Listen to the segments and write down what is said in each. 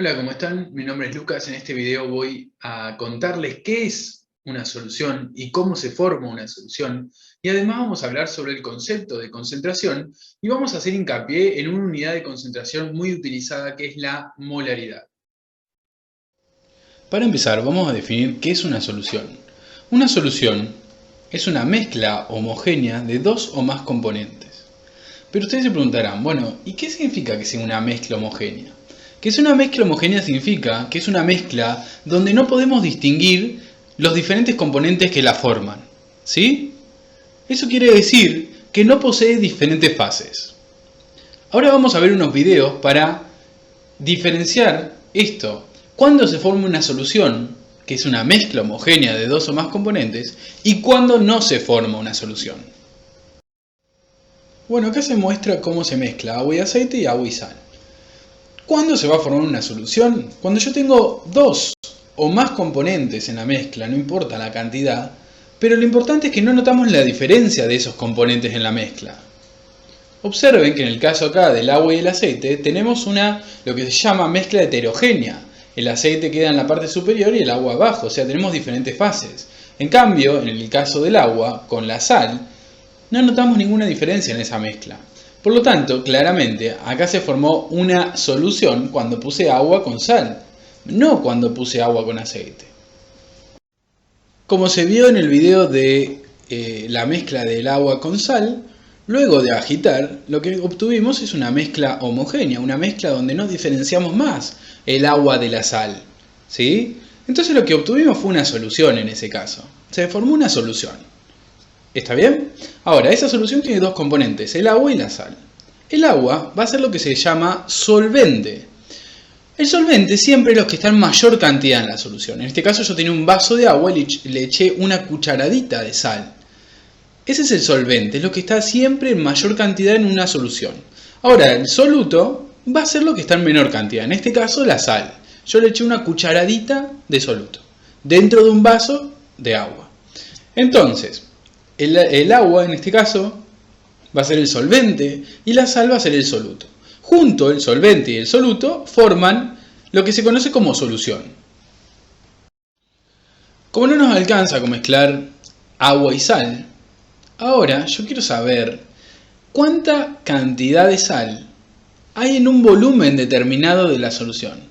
Hola, ¿cómo están? Mi nombre es Lucas. En este video voy a contarles qué es una solución y cómo se forma una solución. Y además vamos a hablar sobre el concepto de concentración y vamos a hacer hincapié en una unidad de concentración muy utilizada que es la molaridad. Para empezar, vamos a definir qué es una solución. Una solución es una mezcla homogénea de dos o más componentes. Pero ustedes se preguntarán, bueno, ¿y qué significa que sea una mezcla homogénea? Que sea una mezcla homogénea significa que es una mezcla donde no podemos distinguir los diferentes componentes que la forman. ¿Sí? Eso quiere decir que no posee diferentes fases. Ahora vamos a ver unos videos para diferenciar esto. Cuándo se forma una solución, que es una mezcla homogénea de dos o más componentes, y cuándo no se forma una solución. Bueno, acá se muestra cómo se mezcla agua y aceite y agua y sal. ¿Cuándo se va a formar una solución? Cuando yo tengo dos o más componentes en la mezcla, no importa la cantidad, pero lo importante es que no notamos la diferencia de esos componentes en la mezcla. Observen que en el caso acá del agua y el aceite tenemos lo que se llama mezcla heterogénea. El aceite queda en la parte superior y el agua abajo, o sea, tenemos diferentes fases. En cambio, en el caso del agua, con la sal, no notamos ninguna diferencia en esa mezcla. Por lo tanto, claramente, acá se formó una solución cuando puse agua con sal, no cuando puse agua con aceite. Como se vio en el video de la mezcla del agua con sal, luego de agitar, lo que obtuvimos es una mezcla homogénea, una mezcla donde no diferenciamos más el agua de la sal. ¿Sí? Entonces lo que obtuvimos fue una solución en ese caso. Se formó una solución. ¿Está bien? Ahora, esa solución tiene dos componentes, el agua y la sal. El agua va a ser lo que se llama solvente. El solvente siempre es lo que está en mayor cantidad en la solución. En este caso yo tenía un vaso de agua y le eché una cucharadita de sal. Ese es el solvente, es lo que está siempre en mayor cantidad en una solución. Ahora, el soluto va a ser lo que está en menor cantidad. En este caso, la sal. Yo le eché una cucharadita de soluto dentro de un vaso de agua. Entonces, el agua, en este caso, va a ser el solvente y la sal va a ser el soluto. Junto, el solvente y el soluto forman lo que se conoce como solución. Como no nos alcanza con mezclar agua y sal, ahora yo quiero saber cuánta cantidad de sal hay en un volumen determinado de la solución.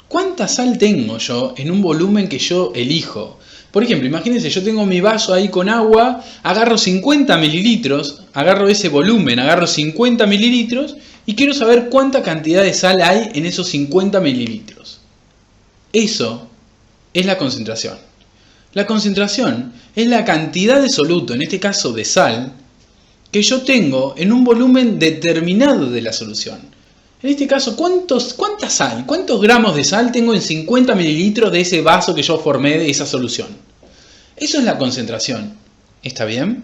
¿Cuánta sal tengo yo en un volumen que yo elijo? Por ejemplo, imagínense, yo tengo mi vaso ahí con agua, agarro 50 mililitros, agarro ese volumen, agarro 50 mililitros y quiero saber cuánta cantidad de sal hay en esos 50 mililitros. Eso es la concentración. La concentración es la cantidad de soluto, en este caso de sal, que yo tengo en un volumen determinado de la solución. En este caso, ¿cuánta sal, cuántos gramos de sal tengo en 50 mililitros de ese vaso que yo formé de esa solución? Eso es la concentración. ¿Está bien?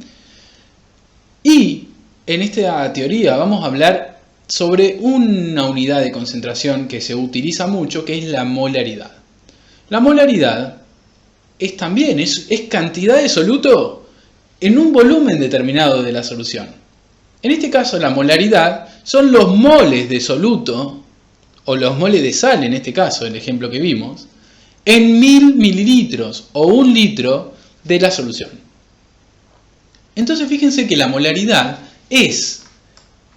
Y en esta teoría vamos a hablar sobre una unidad de concentración que se utiliza mucho, que es la molaridad. La molaridad es también es cantidad de soluto en un volumen determinado de la solución. En este caso, la molaridad son los moles de soluto, o los moles de sal, en este caso, el ejemplo que vimos, en 1000 mililitros o 1 litro de la solución. Entonces, fíjense que la molaridad es,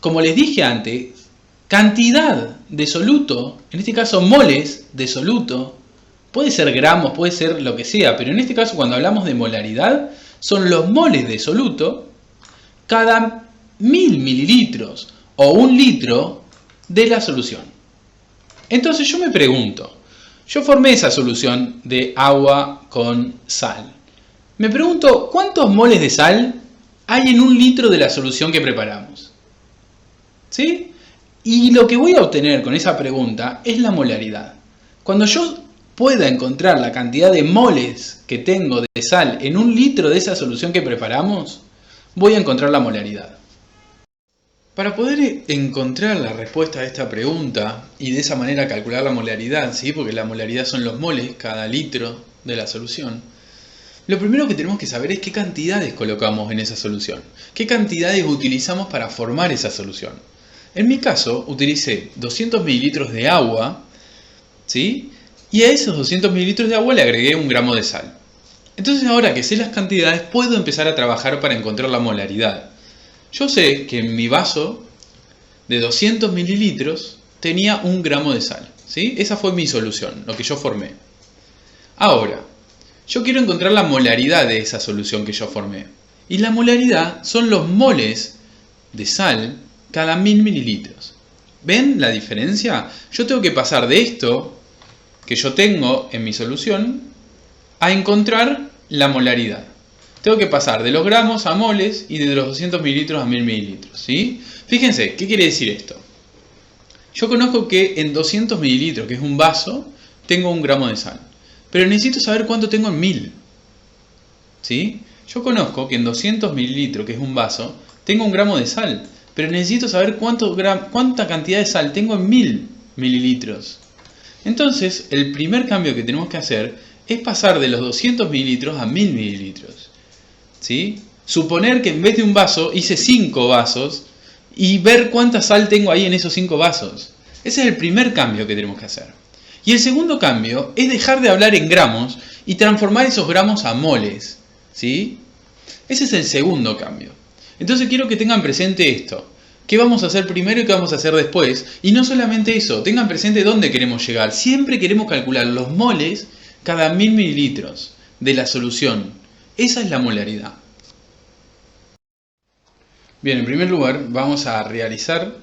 como les dije antes, cantidad de soluto, en este caso moles de soluto, puede ser gramos, puede ser lo que sea, pero en este caso, cuando hablamos de molaridad, son los moles de soluto cada 1000 mililitros o 1 litro de la solución. Entonces yo me pregunto, yo formé esa solución de agua con sal. Me pregunto, ¿cuántos moles de sal hay en 1 litro de la solución que preparamos? ¿Sí? Y lo que voy a obtener con esa pregunta es la molaridad. Cuando yo pueda encontrar la cantidad de moles que tengo de sal en 1 litro de esa solución que preparamos, voy a encontrar la molaridad. Para poder encontrar la respuesta a esta pregunta y de esa manera calcular la molaridad, ¿sí? Porque la molaridad son los moles cada litro de la solución, lo primero que tenemos que saber es qué cantidades colocamos en esa solución, qué cantidades utilizamos para formar esa solución. En mi caso utilicé 200 mililitros de agua ¿sí? Y a esos 200 mililitros de agua le agregué 1 gramo de sal. Entonces ahora que sé las cantidades puedo empezar a trabajar para encontrar la molaridad. Yo sé que en mi vaso de 200 mililitros tenía 1 gramo de sal, ¿sí? Esa fue mi solución, lo que yo formé. Ahora, yo quiero encontrar la molaridad de esa solución que yo formé. Y la molaridad son los moles de sal cada 1000 mililitros. ¿Ven la diferencia? Yo tengo que pasar de esto que yo tengo en mi solución a encontrar la molaridad. Tengo que pasar de los gramos a moles y de los 200 mililitros a 1000 mililitros, ¿sí? Fíjense, ¿qué quiere decir esto? Yo conozco que en 200 mililitros, que es un vaso, tengo 1 gramo de sal. Pero necesito saber cuánto tengo en 1000. ¿Sí? Yo conozco que en 200 mililitros, que es un vaso, tengo 1 gramo de sal. Pero necesito saber cuánta cantidad de sal tengo en 1000 mililitros. Entonces, el primer cambio que tenemos que hacer es pasar de los 200 mililitros a 1000 mililitros. ¿Sí? Suponer que en vez de un vaso hice 5 vasos y ver cuánta sal tengo ahí en esos 5 vasos. Ese es el primer cambio que tenemos que hacer. Y el segundo cambio es dejar de hablar en gramos y transformar esos gramos a moles. ¿Sí? Ese es el segundo cambio. Entonces quiero que tengan presente esto. ¿Qué vamos a hacer primero y qué vamos a hacer después? Y no solamente eso, tengan presente dónde queremos llegar. Siempre queremos calcular los moles cada 1000 mililitros de la solución. Esa es la molaridad. Bien, en primer lugar vamos a realizar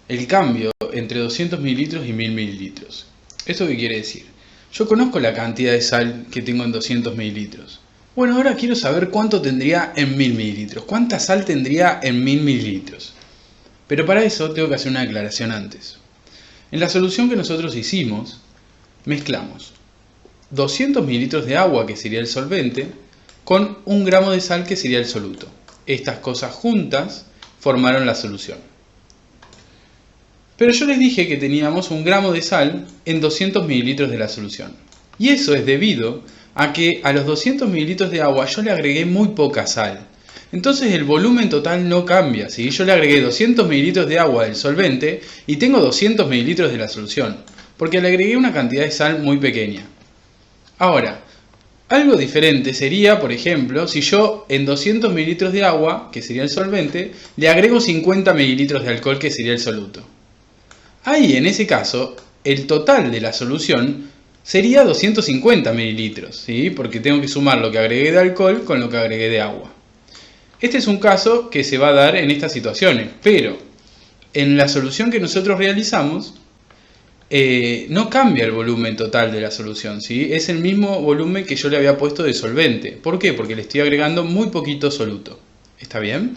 el cambio entre 200 mililitros y 1000 mililitros. ¿Esto qué quiere decir? Yo conozco la cantidad de sal que tengo en 200 mililitros. Bueno, ahora quiero saber cuánto tendría en 1000 mililitros. ¿Cuánta sal tendría en 1000 mililitros? Pero para eso tengo que hacer una aclaración antes. En la solución que nosotros hicimos, mezclamos 200 mililitros de agua, que sería el solvente, con 1 gramo de sal, que sería el soluto. Estas cosas juntas formaron la solución. Pero yo les dije que teníamos 1 gramo de sal en 200 mililitros de la solución. Y eso es debido a que a los 200 mililitros de agua yo le agregué muy poca sal. Entonces el volumen total no cambia, ¿sí? Yo le agregué 200 mililitros de agua del solvente y tengo 200 mililitros de la solución, porque le agregué una cantidad de sal muy pequeña. Ahora, algo diferente sería, por ejemplo, si yo en 200 mililitros de agua, que sería el solvente, le agrego 50 mililitros de alcohol, que sería el soluto. Ahí, en ese caso, el total de la solución sería 250 mililitros, ¿sí? Porque tengo que sumar lo que agregué de alcohol con lo que agregué de agua. Este es un caso que se va a dar en estas situaciones, pero en la solución que nosotros realizamos no cambia el volumen total de la solución, ¿sí? Es el mismo volumen que yo le había puesto de solvente. ¿Por qué? Porque le estoy agregando muy poquito soluto. ¿Está bien?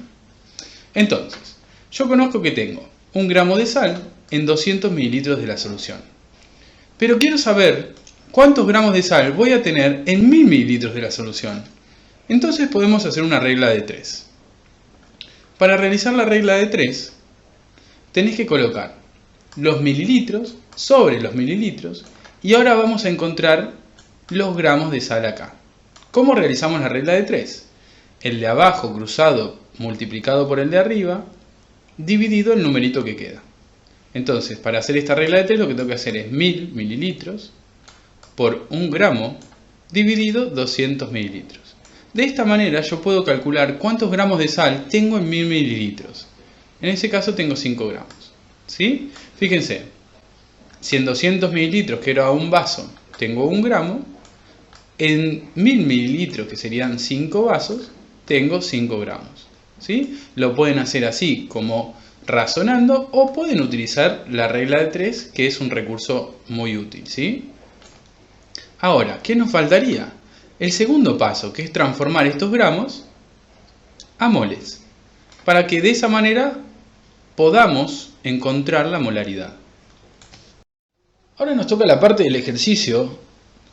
Entonces, yo conozco que tengo 1 gramo de sal en 200 mililitros de la solución. Pero quiero saber cuántos gramos de sal voy a tener en 1000 mililitros de la solución. Entonces podemos hacer una regla de 3. Para realizar la regla de 3, tenés que colocar los mililitros sobre los mililitros y ahora vamos a encontrar los gramos de sal acá. ¿Cómo realizamos la regla de 3? El de abajo cruzado multiplicado por el de arriba dividido el numerito que queda. Entonces, para hacer esta regla de 3 lo que tengo que hacer es 1000 mililitros por 1 gramo dividido 200 mililitros. De esta manera yo puedo calcular cuántos gramos de sal tengo en 1000 mililitros. En ese caso tengo 5 gramos. ¿Sí? Fíjense, si en 200 mililitros, que era un vaso, tengo 1 gramo, en 1000 mililitros, que serían 5 vasos, tengo 5 gramos. ¿Sí? Lo pueden hacer así, como razonando, o pueden utilizar la regla de 3, que es un recurso muy útil. ¿Sí? Ahora, ¿qué nos faltaría? El segundo paso, que es transformar estos gramos a moles, para que de esa manera podamos encontrar la molaridad. Ahora nos toca la parte del ejercicio,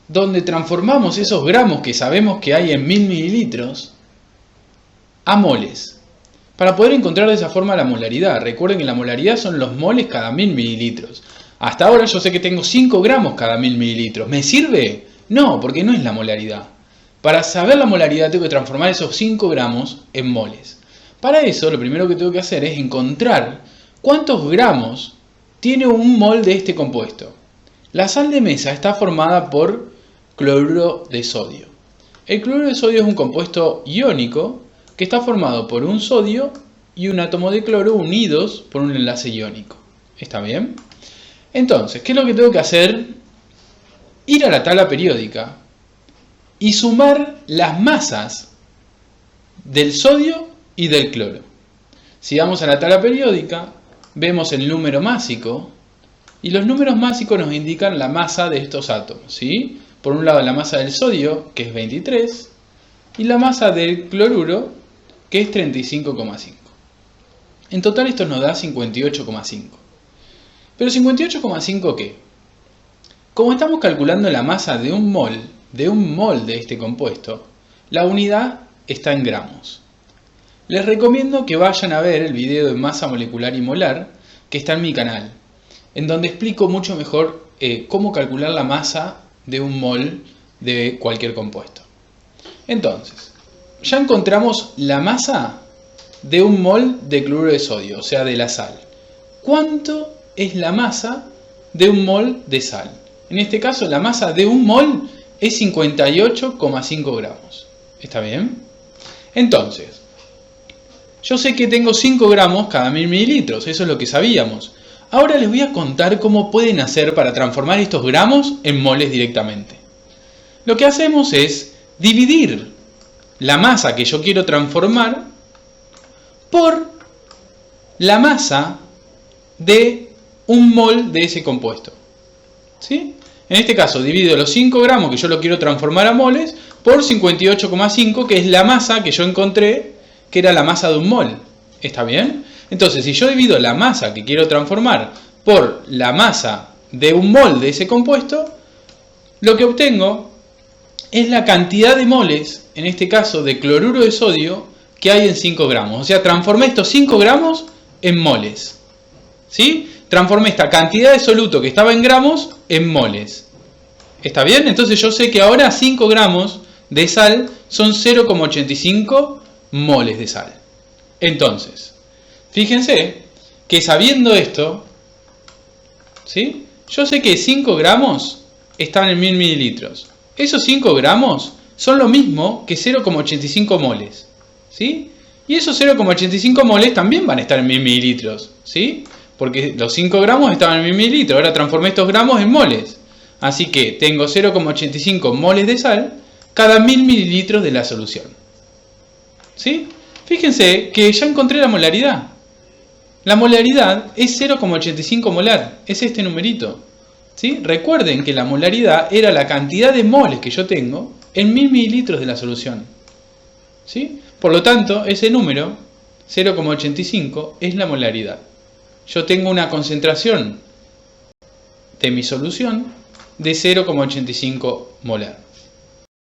donde transformamos esos gramos que sabemos que hay en 1000 mililitros a moles, para poder encontrar de esa forma la molaridad. Recuerden que la molaridad son los moles cada 1000 mililitros. Hasta ahora yo sé que tengo 5 gramos cada 1000 mililitros. ¿Me sirve? No, porque no es la molaridad. Para saber la molaridad tengo que transformar esos 5 gramos en moles. Para eso lo primero que tengo que hacer es encontrar cuántos gramos tiene un mol de este compuesto. La sal de mesa está formada por cloruro de sodio. El cloruro de sodio es un compuesto iónico que está formado por un sodio y un átomo de cloro unidos por un enlace iónico. ¿Está bien? Entonces, ¿qué es lo que tengo que hacer? Ir a la tabla periódica y sumar las masas del sodio y del cloro. Si vamos a la tabla periódica, vemos el número másico, y los números másicos nos indican la masa de estos átomos, ¿sí? Por un lado la masa del sodio, que es 23, y la masa del cloruro, que es 35,5. En total esto nos da 58,5. ¿Pero 58,5 qué? Como estamos calculando la masa de un mol de este compuesto, la unidad está en gramos. Les recomiendo que vayan a ver el video de masa molecular y molar que está en mi canal, en donde explico mucho mejor cómo calcular la masa de un mol de cualquier compuesto. Entonces, ya encontramos la masa de un mol de cloruro de sodio, o sea, de la sal. ¿Cuánto es la masa de un mol de sal? En este caso, la masa de un mol es 58,5 gramos. ¿Está bien? Entonces, yo sé que tengo 5 gramos cada 1000 mililitros, eso es lo que sabíamos. Ahora les voy a contar cómo pueden hacer para transformar estos gramos en moles directamente. Lo que hacemos es dividir la masa que yo quiero transformar por la masa de un mol de ese compuesto. ¿Sí? En este caso divido los 5 gramos que yo lo quiero transformar a moles por 58,5, que es la masa que yo encontré que era la masa de un mol. ¿Está bien? Entonces, si yo divido la masa que quiero transformar por la masa de un mol de ese compuesto, lo que obtengo es la cantidad de moles, en este caso de cloruro de sodio, que hay en 5 gramos. O sea, transformé estos 5 gramos en moles. ¿Sí? Transformé esta cantidad de soluto que estaba en gramos en moles. ¿Está bien? Entonces yo sé que ahora 5 gramos de sal son 0,85 moles de sal. Entonces, fíjense que sabiendo esto, ¿sí? Yo sé que 5 gramos están en 1000 mililitros. Esos 5 gramos son lo mismo que 0,85 moles. ¿Sí? Y esos 0,85 moles también van a estar en 1000 mililitros. ¿Sí? Porque los 5 gramos estaban en 1000 mililitros. Ahora transformé estos gramos en moles. Así que tengo 0,85 moles de sal cada 1000 mililitros de la solución. ¿Sí? Fíjense que ya encontré la molaridad. La molaridad es 0,85 molar. Es este numerito. ¿Sí? Recuerden que la molaridad era la cantidad de moles que yo tengo en 1000 mililitros de la solución. ¿Sí? Por lo tanto, ese número, 0,85, es la molaridad. Yo tengo una concentración de mi solución de 0,85 molar.